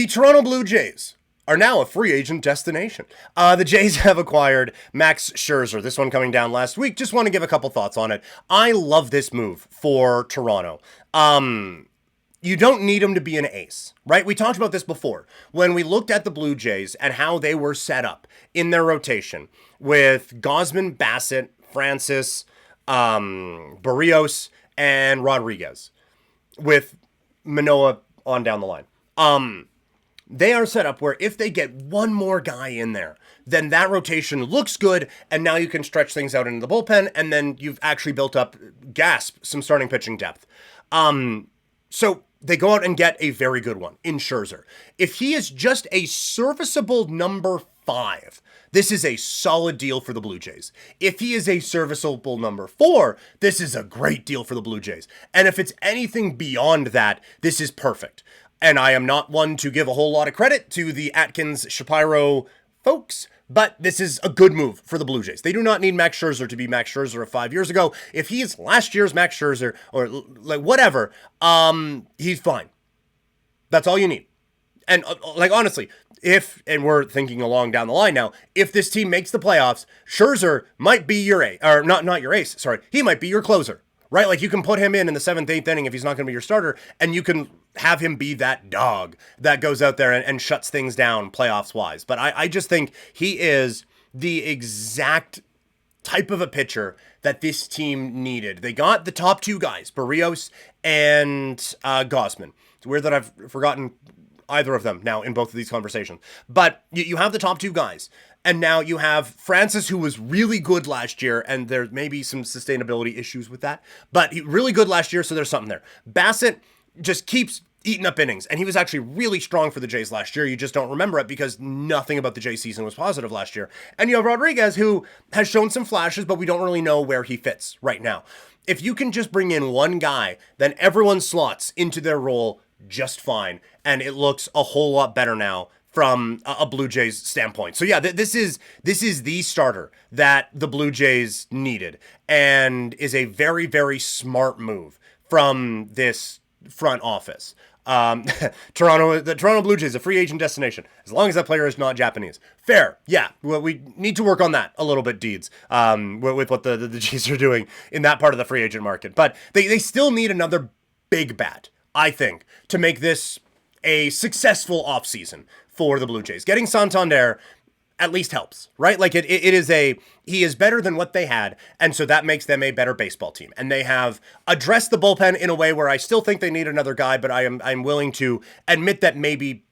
Toronto Blue Jays are now a free agent destination. The Jays have acquired Max Scherzer, this one coming down last week. Just want to give a couple thoughts on it. I love this move for Toronto. You don't need him to be an ace, right? We talked about this before when we looked at the Blue Jays and how they were set up in their rotation with Gausman, Bassett, Francis, Barrios, and Rodriguez, with Manoah on down the line. They are set up where if they get one more guy in there, then that rotation looks good, and now you can stretch things out into the bullpen, and then you've actually built up, some starting pitching depth. So they go out and get a very good one in Scherzer. If he is just a serviceable number 5, this is a solid deal for the Blue Jays. If he is a serviceable number 4, this is a great deal for the Blue Jays. And if it's anything beyond that, this is perfect. And I am not one to give a whole lot of credit to the Atkins-Shapiro folks, but this is a good move for the Blue Jays. They do not need Max Scherzer to be Max Scherzer of 5 years ago. If he is last year's Max Scherzer or like whatever, he's fine. That's all you need. And honestly, and we're thinking along down the line now, if this team makes the playoffs, Scherzer might be your ace, or not your ace, sorry. He might be your closer, right? Like you can put him in the 7th, 8th inning if he's not going to be your starter, and you can have him be that dog that goes out there and shuts things down playoffs wise. But I just think he is the exact type of a pitcher that this team needed. They got the top 2 guys, Barrios and Gausman. It's weird that I've forgotten either of them now in both of these conversations. But you have the top 2 guys. And now you have Francis, who was really good last year, and there may be some sustainability issues with that. But he really good last year, so there's something there. Bassett just keeps eating up innings, and he was actually really strong for the Jays last year. You just don't remember it because nothing about the Jays season was positive last year. And you have Rodriguez, who has shown some flashes, but we don't really know where he fits right now. If you can just bring in one guy, then everyone slots into their role just fine, and it looks a whole lot better now from a Blue Jays standpoint. So yeah, this is the starter that the Blue Jays needed, and is a very, very smart move from this front office. The Toronto Blue Jays, a free agent destination, as long as that player is not Japanese. Fair, yeah. Well, we need to work on that a little bit, Deeds, with what the Jays are doing in that part of the free agent market. But they still need another big bat, I think, to make this a successful offseason for the Blue Jays. Getting Santander at least helps, right? Like he is better than what they had, and so that makes them a better baseball team. And they have addressed the bullpen in a way where I still think they need another guy, but I'm willing to admit that maybe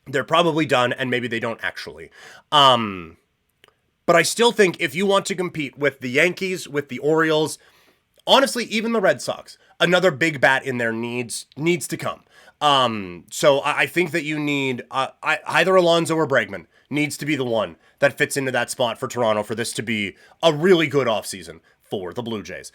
they're probably done, and maybe they don't actually. But I still think if you want to compete with the Yankees, with the Orioles, honestly, even the Red Sox, another big bat in there needs to come. So I think that you need either Alonso or Bregman needs to be the one that fits into that spot for Toronto for this to be a really good offseason for the Blue Jays.